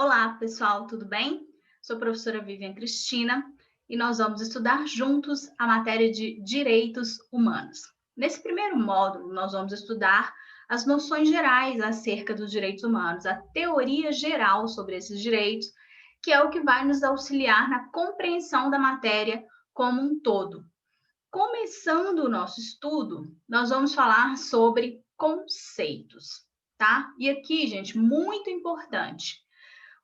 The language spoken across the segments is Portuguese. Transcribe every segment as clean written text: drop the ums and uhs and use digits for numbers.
Olá, pessoal, tudo bem? Sou a professora Vivian Cristina e nós vamos estudar juntos a matéria de Direitos Humanos. Nesse primeiro módulo, nós vamos estudar as noções gerais acerca dos direitos humanos, a teoria geral sobre esses direitos, que é o que vai nos auxiliar na compreensão da matéria como um todo. Começando o nosso estudo, nós vamos falar sobre conceitos, tá? E aqui, gente, muito importante.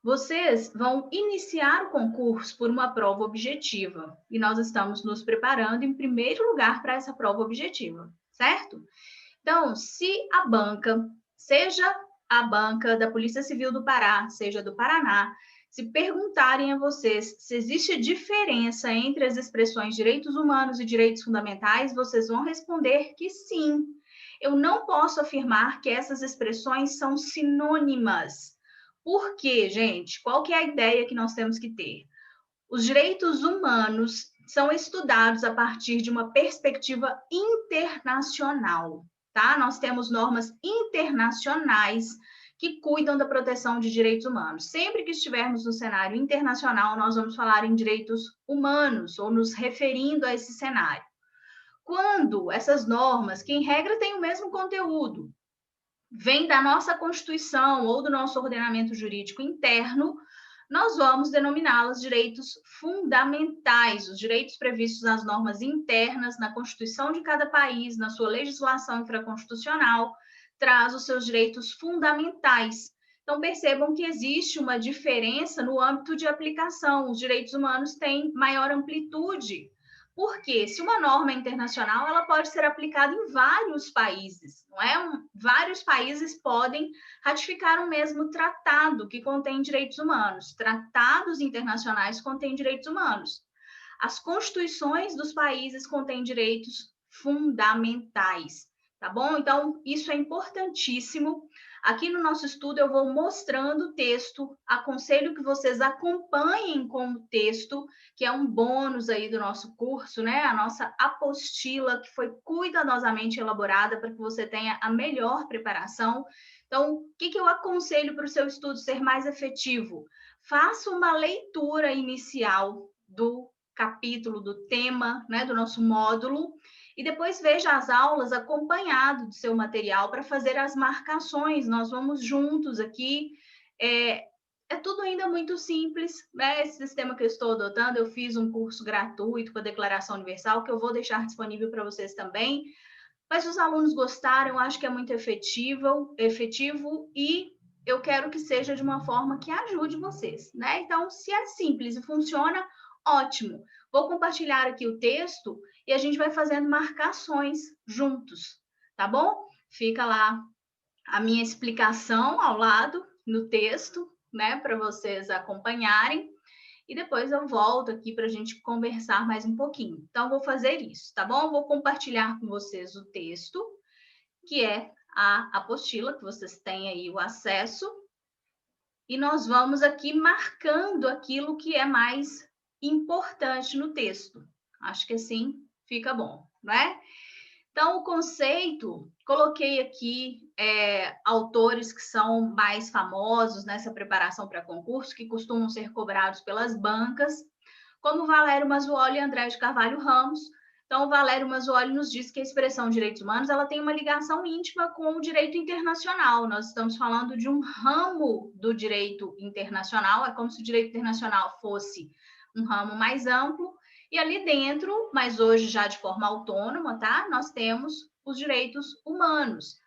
Vocês vão iniciar o concurso por uma prova objetiva e nós estamos nos preparando em primeiro lugar para essa prova objetiva, certo? Então, se a banca, seja a banca da Polícia Civil do Pará, seja do Paraná, se perguntarem a vocês se existe diferença entre as expressões direitos humanos e direitos fundamentais, vocês vão responder que sim. Eu não posso afirmar que essas expressões são sinônimas. Por quê, gente? Qual que é a ideia que nós temos que ter? Os direitos humanos são estudados a partir de uma perspectiva internacional, tá? Nós temos normas internacionais que cuidam da proteção de direitos humanos. Sempre que estivermos no cenário internacional, nós vamos falar em direitos humanos ou nos referindo a esse cenário. Quando essas normas, que em regra têm o mesmo conteúdo, vêm da nossa Constituição ou do nosso ordenamento jurídico interno, nós vamos denominá-las direitos fundamentais, os direitos previstos nas normas internas, na Constituição de cada país, na sua legislação infraconstitucional, traz os seus direitos fundamentais. Então, percebam que existe uma diferença no âmbito de aplicação. Os direitos humanos têm maior amplitude. Porque se uma norma é internacional, ela pode ser aplicada em vários países, não é? Vários países podem ratificar o mesmo tratado que contém direitos humanos. Tratados internacionais contêm direitos humanos. As constituições dos países contêm direitos fundamentais, tá bom? Então, isso é importantíssimo. Aqui no nosso estudo eu vou mostrando o texto, aconselho que vocês acompanhem com o texto, que é um bônus aí do nosso curso, né? A nossa apostila, que foi cuidadosamente elaborada para que você tenha a melhor preparação. Então, o que eu aconselho para o seu estudo ser mais efetivo? Faça uma leitura inicial do capítulo, do tema, né, do nosso módulo, e depois veja as aulas acompanhado do seu material para fazer as marcações. Nós vamos juntos aqui. É tudo ainda muito simples, né? Esse sistema que eu estou adotando, eu fiz um curso gratuito com a Declaração Universal, que eu vou deixar disponível para vocês também. Mas os alunos gostaram, eu acho que é muito efetivo e eu quero que seja de uma forma que ajude vocês, né? Então, se é simples e funciona, ótimo. Vou compartilhar aqui o texto e a gente vai fazendo marcações juntos, tá bom? Fica lá a minha explicação ao lado no texto, né, para vocês acompanharem. E depois eu volto aqui para a gente conversar mais um pouquinho. Então, vou fazer isso, tá bom? Vou compartilhar com vocês o texto, que é a apostila, que vocês têm aí o acesso. E nós vamos aqui marcando aquilo que é mais importante no texto. Acho que assim fica bom, não é? Então, o conceito, coloquei aqui autores que são mais famosos nessa preparação para concurso, que costumam ser cobrados pelas bancas, como Valério Mazzuoli e André de Carvalho Ramos. Então, o Valério Mazzuoli nos diz que a expressão direitos humanos ela tem uma ligação íntima com o direito internacional. Nós estamos falando de um ramo do direito internacional, é como se o direito internacional fosse um ramo mais amplo, e ali dentro, mas hoje já de forma autônoma, tá? Nós temos os direitos humanos.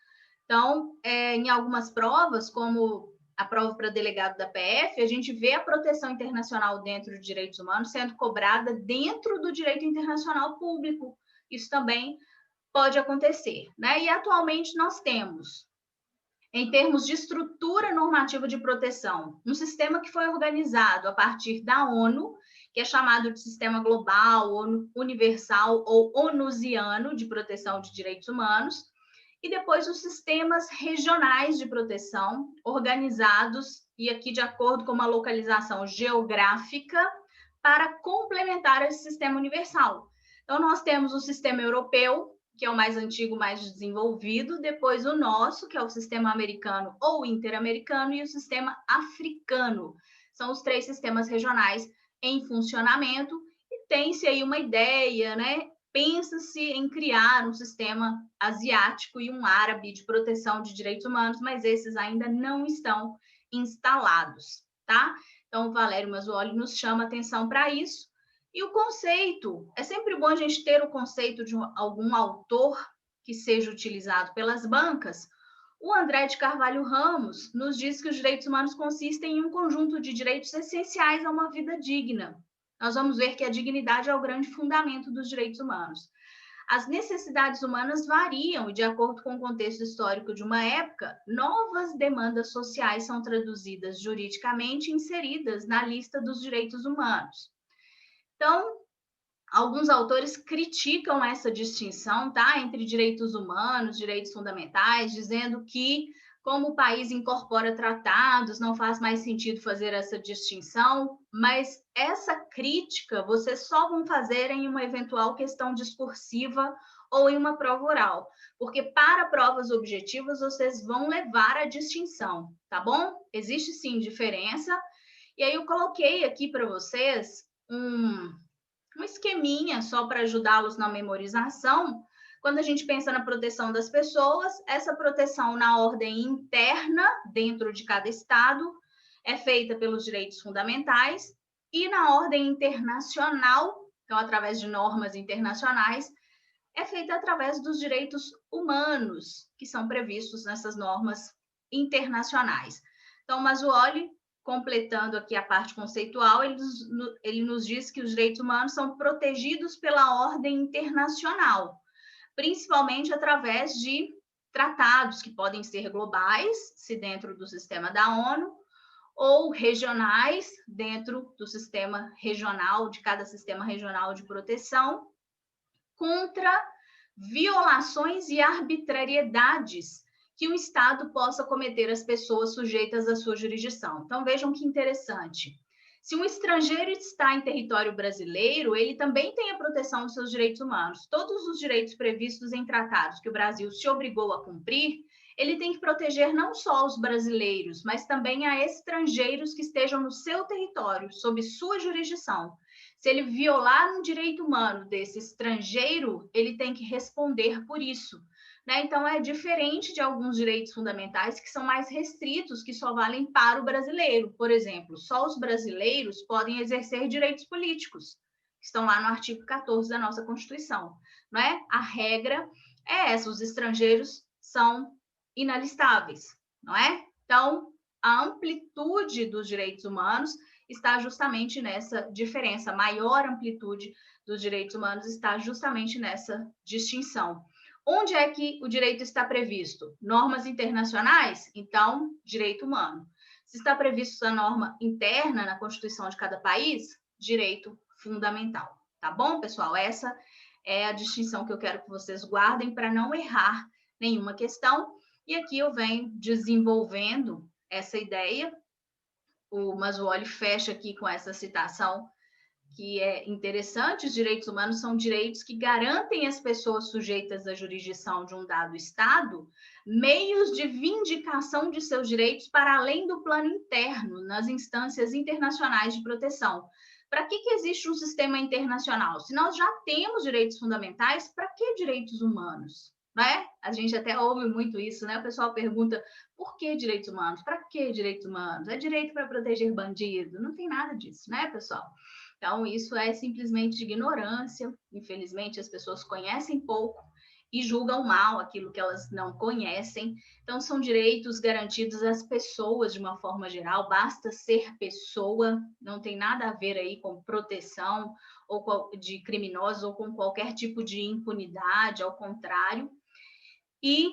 Então, em algumas provas, como a prova para delegado da PF, a gente vê a proteção internacional dentro de direitos humanos sendo cobrada dentro do direito internacional público. Isso também pode acontecer, né? E atualmente nós temos, em termos de estrutura normativa de proteção, um sistema que foi organizado a partir da ONU, que é chamado de Sistema Global, Universal ou Onusiano de Proteção de Direitos Humanos, e depois os sistemas regionais de proteção, organizados, e aqui de acordo com uma localização geográfica, para complementar esse sistema universal. Então, nós temos o sistema europeu, que é o mais antigo, mais desenvolvido, depois o nosso, que é o sistema americano ou interamericano, e o sistema africano. São os 3 sistemas regionais em funcionamento, e tem-se aí uma ideia, né? Pensa-se em criar um sistema asiático e um árabe de proteção de direitos humanos, mas esses ainda não estão instalados, tá? Então, o Valério Mazzuoli nos chama atenção para isso. E o conceito, é sempre bom a gente ter o conceito de algum autor que seja utilizado pelas bancas. O André de Carvalho Ramos nos diz que os direitos humanos consistem em um conjunto de direitos essenciais a uma vida digna. Nós vamos ver que a dignidade é o grande fundamento dos direitos humanos. As necessidades humanas variam e, de acordo com o contexto histórico de uma época, novas demandas sociais são traduzidas juridicamente e inseridas na lista dos direitos humanos. Então, alguns autores criticam essa distinção, tá, entre direitos humanos, direitos fundamentais, dizendo que, como o país incorpora tratados, não faz mais sentido fazer essa distinção, mas essa crítica vocês só vão fazer em uma eventual questão discursiva ou em uma prova oral, porque para provas objetivas vocês vão levar a distinção, tá bom? Existe sim diferença, e aí eu coloquei aqui para vocês um esqueminha só para ajudá-los na memorização. Quando a gente pensa na proteção das pessoas, essa proteção na ordem interna, dentro de cada estado, é feita pelos direitos fundamentais, e na ordem internacional, então através de normas internacionais, é feita através dos direitos humanos, que são previstos nessas normas internacionais. Então, Mazzuoli, completando aqui a parte conceitual, ele nos diz que os direitos humanos são protegidos pela ordem internacional, principalmente através de tratados que podem ser globais, se dentro do sistema da ONU, ou regionais, dentro do sistema regional, de cada sistema regional de proteção, contra violações e arbitrariedades que o Estado possa cometer às pessoas sujeitas à sua jurisdição. Então, vejam que interessante. Se um estrangeiro está em território brasileiro, ele também tem a proteção dos seus direitos humanos. Todos os direitos previstos em tratados que o Brasil se obrigou a cumprir, ele tem que proteger não só os brasileiros, mas também a estrangeiros que estejam no seu território, sob sua jurisdição. Se ele violar um direito humano desse estrangeiro, ele tem que responder por isso. Né? Então, é diferente de alguns direitos fundamentais que são mais restritos, que só valem para o brasileiro. Por exemplo, só os brasileiros podem exercer direitos políticos, que estão lá no artigo 14 da nossa Constituição. Né? A regra é essa, os estrangeiros são inalistáveis, não é? Então, a amplitude dos direitos humanos está justamente nessa diferença, a maior amplitude dos direitos humanos está justamente nessa distinção. Onde é que o direito está previsto? Normas internacionais? Então, direito humano. Se está previsto a norma interna na Constituição de cada país, direito fundamental. Tá bom, pessoal? Essa é a distinção que eu quero que vocês guardem para não errar nenhuma questão. E aqui eu venho desenvolvendo essa ideia. O Mazzuoli fecha aqui com essa citação que é interessante. Os direitos humanos são direitos que garantem às pessoas sujeitas à jurisdição de um dado Estado meios de vindicação de seus direitos para além do plano interno, nas instâncias internacionais de proteção. Para que existe um sistema internacional? Se nós já temos direitos fundamentais, para que direitos humanos? Né? A gente até ouve muito isso, né? O pessoal pergunta, por que direitos humanos? Para que direitos humanos? É direito para proteger bandido? Não tem nada disso, né, pessoal? Então, isso é simplesmente de ignorância. Infelizmente, as pessoas conhecem pouco e julgam mal aquilo que elas não conhecem. Então, são direitos garantidos às pessoas de uma forma geral, basta ser pessoa, não tem nada a ver aí com proteção ou de criminosos ou com qualquer tipo de impunidade, ao contrário. E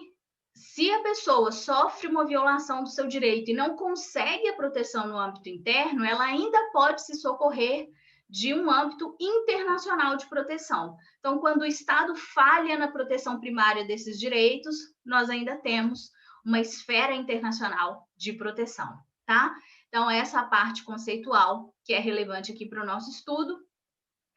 se a pessoa sofre uma violação do seu direito e não consegue a proteção no âmbito interno, ela ainda pode se socorrer de um âmbito internacional de proteção. Então, quando o Estado falha na proteção primária desses direitos, nós ainda temos uma esfera internacional de proteção, tá? Então, essa parte conceitual que é relevante aqui para o nosso estudo.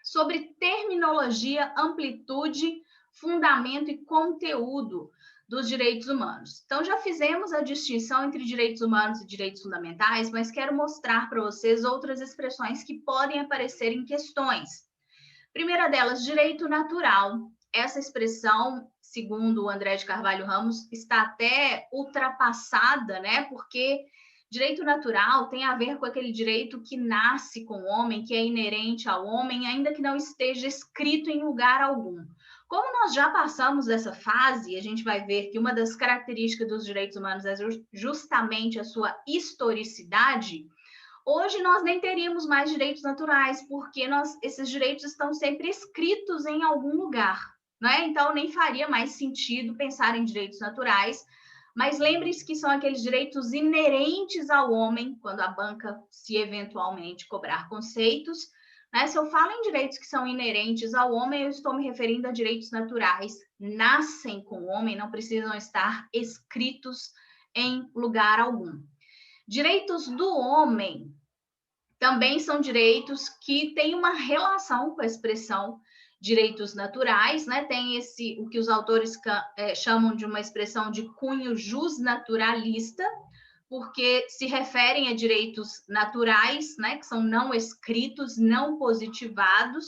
Sobre terminologia, amplitude, fundamento e conteúdo dos direitos humanos. Então, já fizemos a distinção entre direitos humanos e direitos fundamentais, mas quero mostrar para vocês outras expressões que podem aparecer em questões. Primeira delas, direito natural. Essa expressão, segundo o André de Carvalho Ramos, está até ultrapassada, né? Porque direito natural tem a ver com aquele direito que nasce com o homem, que é inerente ao homem, ainda que não esteja escrito em lugar algum. Como nós já passamos dessa fase, a gente vai ver que uma das características dos direitos humanos é justamente a sua historicidade. Hoje nós nem teríamos mais direitos naturais, porque esses direitos estão sempre escritos em algum lugar, né? Então nem faria mais sentido pensar em direitos naturais, mas lembre-se que são aqueles direitos inerentes ao homem, quando a banca se eventualmente cobrar conceitos, né? Se eu falo em direitos que são inerentes ao homem, eu estou me referindo a direitos naturais, nascem com o homem, não precisam estar escritos em lugar algum. Direitos do homem também são direitos que têm uma relação com a expressão direitos naturais, né? Tem o que os autores chamam de uma expressão de cunho justnaturalista, porque se referem a direitos naturais, né, que são não escritos, não positivados,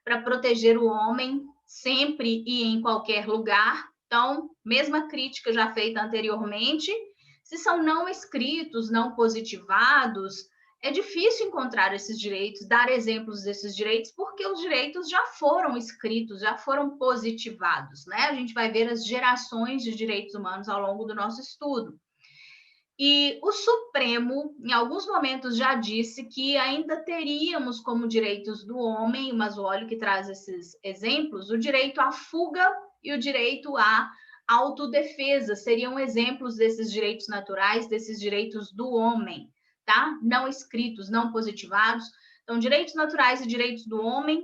para proteger o homem sempre e em qualquer lugar. Então, mesma crítica já feita anteriormente, se são não escritos, não positivados, é difícil encontrar esses direitos, dar exemplos desses direitos, porque os direitos já foram escritos, já foram positivados, né? A gente vai ver as gerações de direitos humanos ao longo do nosso estudo. E o Supremo, em alguns momentos, já disse que ainda teríamos como direitos do homem, mas o óleo que traz esses exemplos, o direito à fuga e o direito à autodefesa, seriam exemplos desses direitos naturais, desses direitos do homem, tá? Não escritos, não positivados. Então, direitos naturais e direitos do homem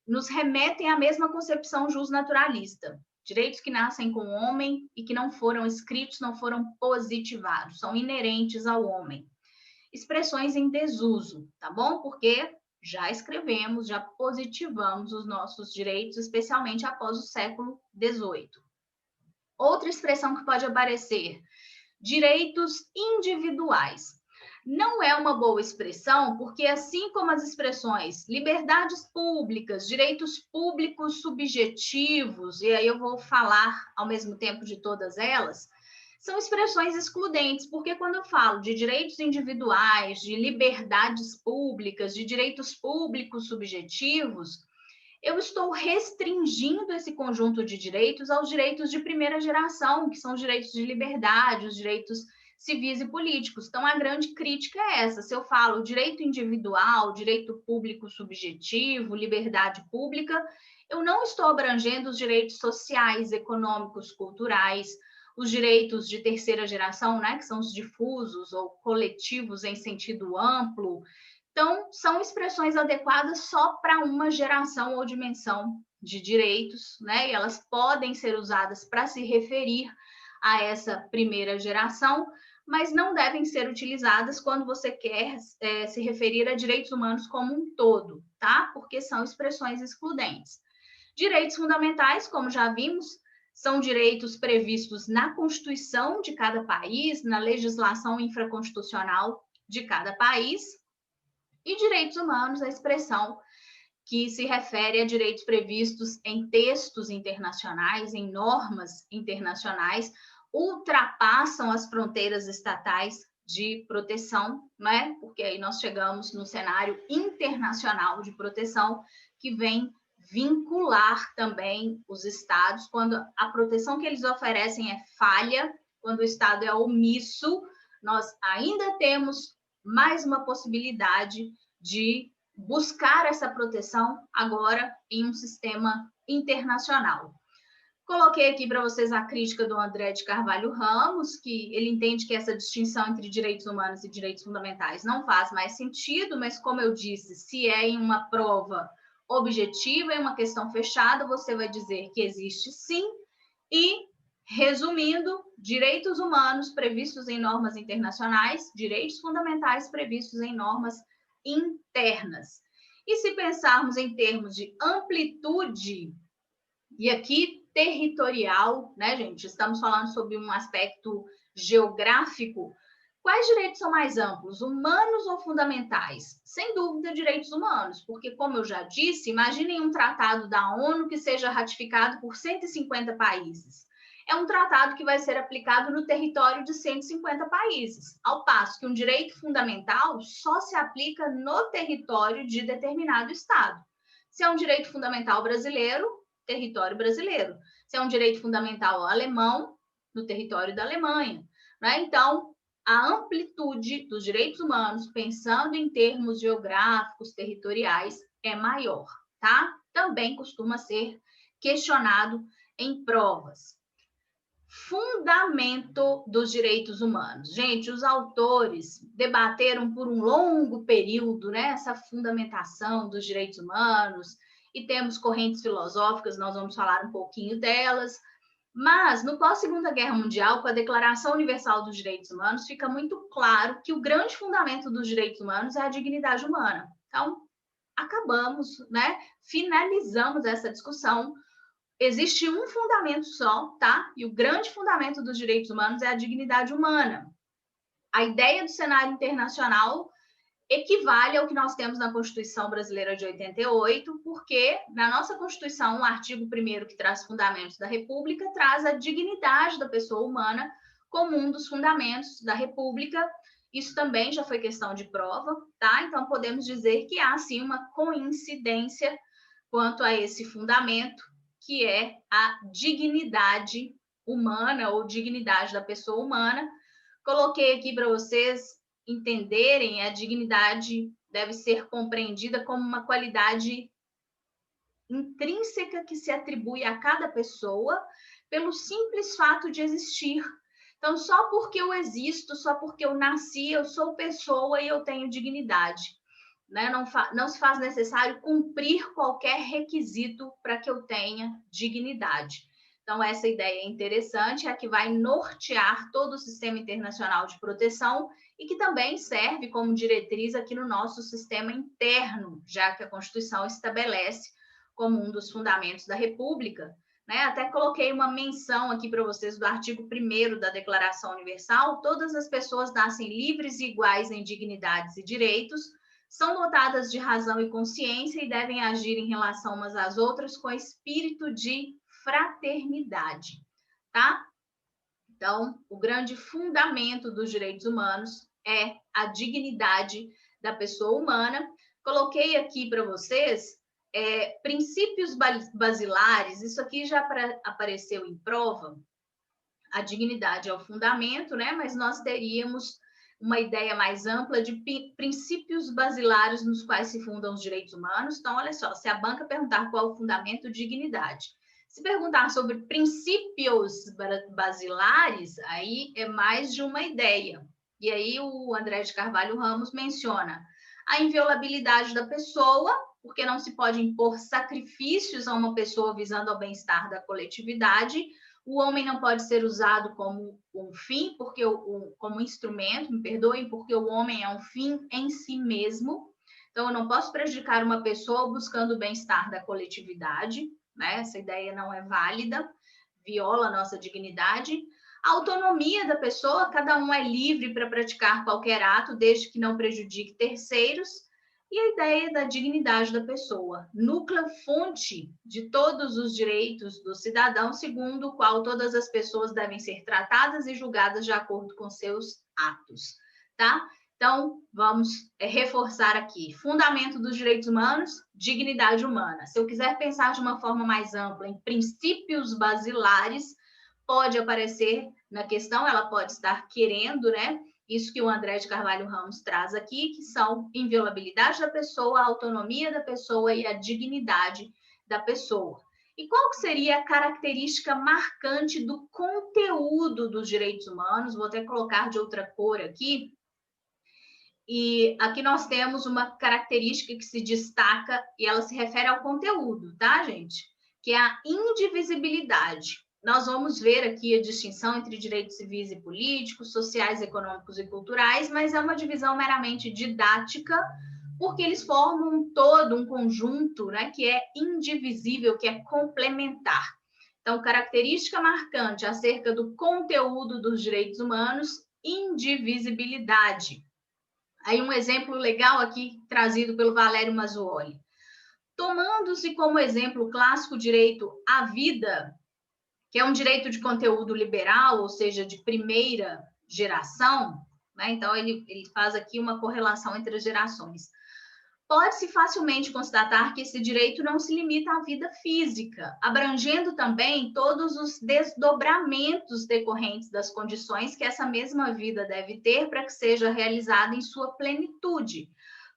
nos remetem à mesma concepção justnaturalista. Direitos que nascem com o homem e que não foram escritos, não foram positivados, são inerentes ao homem. Expressões em desuso, tá bom? Porque já escrevemos, já positivamos os nossos direitos, especialmente após o século XVIII. Outra expressão que pode aparecer, direitos individuais. Não é uma boa expressão, porque assim como as expressões liberdades públicas, direitos públicos subjetivos, e aí eu vou falar ao mesmo tempo de todas elas, são expressões excludentes, porque quando eu falo de direitos individuais, de liberdades públicas, de direitos públicos subjetivos, eu estou restringindo esse conjunto de direitos aos direitos de primeira geração, que são os direitos de liberdade, os direitos civis e políticos. Então, a grande crítica é essa. Se eu falo direito individual, direito público subjetivo, liberdade pública, eu não estou abrangendo os direitos sociais, econômicos, culturais, os direitos de terceira geração, né, que são os difusos ou coletivos em sentido amplo. Então, são expressões adequadas só para uma geração ou dimensão de direitos, né? E elas podem ser usadas para se referir a essa primeira geração, mas não devem ser utilizadas quando você quer se referir a direitos humanos como um todo, tá? Porque são expressões excludentes. Direitos fundamentais, como já vimos, são direitos previstos na Constituição de cada país, na legislação infraconstitucional de cada país. E direitos humanos, a expressão que se refere a direitos previstos em textos internacionais, em normas internacionais, ultrapassam as fronteiras estatais de proteção, né? Porque aí nós chegamos no cenário internacional de proteção, que vem vincular também os estados, quando a proteção que eles oferecem é falha, quando o estado é omisso, nós ainda temos mais uma possibilidade de buscar essa proteção agora em um sistema internacional. Coloquei aqui para vocês a crítica do André de Carvalho Ramos, que ele entende que essa distinção entre direitos humanos e direitos fundamentais não faz mais sentido, mas como eu disse, se é em uma prova objetiva, em uma questão fechada, você vai dizer que existe sim, e resumindo, direitos humanos previstos em normas internacionais, direitos fundamentais previstos em normas internas. E se pensarmos em termos de amplitude E aqui, territorial, né, gente? Estamos falando sobre um aspecto geográfico. Quais direitos são mais amplos, humanos ou fundamentais? Sem dúvida, direitos humanos, porque, como eu já disse, imaginem um tratado da ONU que seja ratificado por 150 países. É um tratado que vai ser aplicado no território de 150 países, ao passo que um direito fundamental só se aplica no território de determinado Estado. Se é um direito fundamental brasileiro, território brasileiro. Se é um direito fundamental alemão, no território da Alemanha. Né? Então, a amplitude dos direitos humanos, pensando em termos geográficos, territoriais, é maior, tá? Também costuma ser questionado em provas. Fundamento dos direitos humanos. Gente, os autores debateram por um longo período, né, essa fundamentação dos direitos humanos, e temos correntes filosóficas, nós vamos falar um pouquinho delas, mas no pós-Segunda Guerra Mundial, com a Declaração Universal dos Direitos Humanos, fica muito claro que o grande fundamento dos direitos humanos é a dignidade humana. Então, acabamos, né, finalizamos essa discussão. Existe um fundamento só, tá? E o grande fundamento dos direitos humanos é a dignidade humana. A ideia do cenário internacional equivale ao que nós temos na Constituição Brasileira de 88, porque na nossa Constituição, o artigo 1º, que traz fundamentos da República, traz a dignidade da pessoa humana como um dos fundamentos da República. Isso também já foi questão de prova, tá? Então, podemos dizer que há, sim, uma coincidência quanto a esse fundamento, que é a dignidade humana ou dignidade da pessoa humana. Coloquei aqui para vocês entenderem, a dignidade deve ser compreendida como uma qualidade intrínseca que se atribui a cada pessoa pelo simples fato de existir. Então, só porque eu existo, só porque eu nasci, eu sou pessoa e eu tenho dignidade. Né? Não se faz necessário cumprir qualquer requisito para que eu tenha dignidade. Então, essa ideia é interessante, é a que vai nortear todo o sistema internacional de proteção e que também serve como diretriz aqui no nosso sistema interno, já que a Constituição estabelece como um dos fundamentos da República. Né? Até coloquei uma menção aqui para vocês do artigo 1º da Declaração Universal: todas as pessoas nascem livres e iguais em dignidades e direitos, são dotadas de razão e consciência e devem agir em relação umas às outras com espírito de fraternidade, tá? Então, o grande fundamento dos direitos humanos é a dignidade da pessoa humana. Coloquei aqui para vocês princípios basilares, isso aqui já apareceu em prova. A dignidade é o fundamento, né? Mas nós teríamos uma ideia mais ampla de princípios basilares nos quais se fundam os direitos humanos. Então, olha só, se a banca perguntar qual é o fundamento, dignidade. Se perguntar sobre princípios basilares, aí é mais de uma ideia. E aí o André de Carvalho Ramos menciona a inviolabilidade da pessoa, porque não se pode impor sacrifícios a uma pessoa visando ao bem-estar da coletividade. O homem não pode ser usado como um fim, porque como instrumento, me perdoem, porque o homem é um fim em si mesmo. Então, eu não posso prejudicar uma pessoa buscando o bem-estar da coletividade, né? Essa ideia não é válida, viola a nossa dignidade. A autonomia da pessoa, cada um é livre para praticar qualquer ato, desde que não prejudique terceiros. E a ideia da dignidade da pessoa, núcleo-fonte de todos os direitos do cidadão, segundo o qual todas as pessoas devem ser tratadas e julgadas de acordo com seus atos, tá? Então, vamos reforçar aqui. Fundamento dos direitos humanos, dignidade humana. Se eu quiser pensar de uma forma mais ampla em princípios basilares, pode aparecer na questão, ela pode estar querendo, né? Isso que o André de Carvalho Ramos traz aqui, que são inviolabilidade da pessoa, a autonomia da pessoa e a dignidade da pessoa. E qual seria a característica marcante do conteúdo dos direitos humanos? Vou até colocar de outra cor aqui. E aqui nós temos uma característica que se destaca e ela se refere ao conteúdo, tá, gente? Que é a indivisibilidade. Nós vamos ver aqui a distinção entre direitos civis e políticos, sociais, econômicos e culturais, mas é uma divisão meramente didática, porque eles formam um todo, um conjunto, né, que é indivisível, que é complementar. Então, característica marcante acerca do conteúdo dos direitos humanos, indivisibilidade. Aí um exemplo legal aqui trazido pelo Valério Mazzuoli. Tomando-se como exemplo clássico o direito à vida, que é um direito de conteúdo liberal, ou seja, de primeira geração, né? Então ele faz aqui uma correlação entre as gerações. Pode-se facilmente constatar que esse direito não se limita à vida física, abrangendo também todos os desdobramentos decorrentes das condições que essa mesma vida deve ter para que seja realizada em sua plenitude.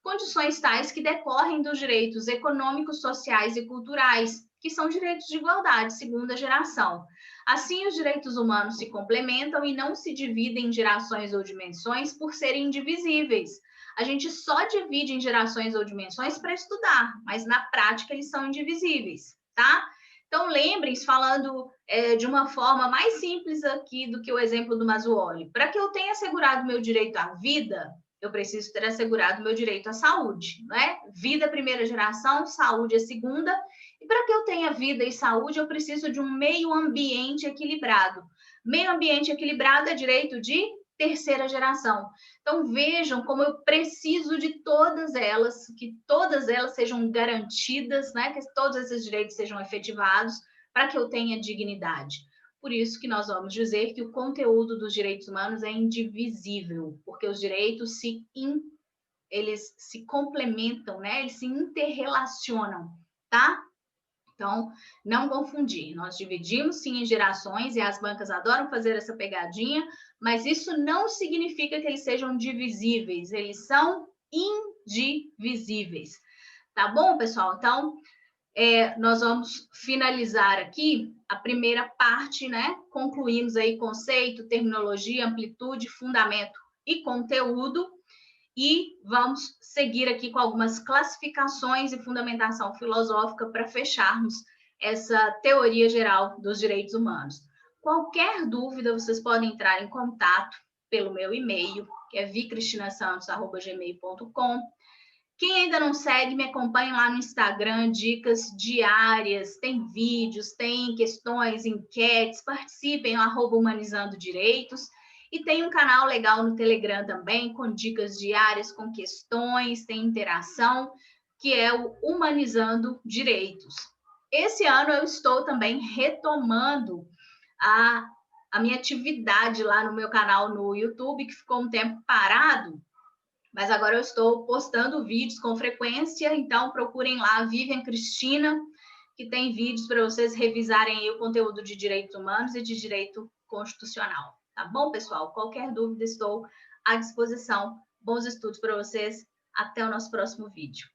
Condições tais que decorrem dos direitos econômicos, sociais e culturais, que são direitos de igualdade, segunda geração. Assim, os direitos humanos se complementam e não se dividem em gerações ou dimensões por serem indivisíveis. A gente só divide em gerações ou dimensões para estudar, mas na prática eles são indivisíveis, tá? Então, lembrem-se, falando de uma forma mais simples aqui do que o exemplo do Mazzuoli. Para que eu tenha assegurado meu direito à vida, eu preciso ter assegurado meu direito à saúde, né? Vida, primeira geração, saúde é segunda. E para que eu tenha vida e saúde, eu preciso de um meio ambiente equilibrado. Meio ambiente equilibrado é direito de terceira geração. Então, vejam como eu preciso de todas elas, que todas elas sejam garantidas, né? Que todos esses direitos sejam efetivados para que eu tenha dignidade. Por isso que nós vamos dizer que o conteúdo dos direitos humanos é indivisível, porque os direitos eles se complementam, né? Eles se interrelacionam, tá? Então, não confundir. Nós dividimos sim em gerações e as bancas adoram fazer essa pegadinha, mas isso não significa que eles sejam divisíveis, eles são indivisíveis. Tá bom, pessoal? Então, nós vamos finalizar aqui a primeira parte, né? Concluímos aí conceito, terminologia, amplitude, fundamento e conteúdo. E vamos seguir aqui com algumas classificações e fundamentação filosófica para fecharmos essa teoria geral dos direitos humanos. Qualquer dúvida, vocês podem entrar em contato pelo meu e-mail, que é vicristina.santos@gmail.com. Quem ainda não segue, me acompanhe lá no Instagram, dicas diárias, tem vídeos, tem questões, enquetes, participem, @humanizando direitos. E tem um canal legal no Telegram também, com dicas diárias, com questões, tem interação, que é o Humanizando Direitos. Esse ano eu estou também retomando a minha atividade lá no meu canal no YouTube, que ficou um tempo parado, mas agora eu estou postando vídeos com frequência, então procurem lá Vivian Cristina, que tem vídeos para vocês revisarem aí o conteúdo de direitos humanos e de direito constitucional. Tá bom, pessoal? Qualquer dúvida, estou à disposição. Bons estudos para vocês. Até o nosso próximo vídeo.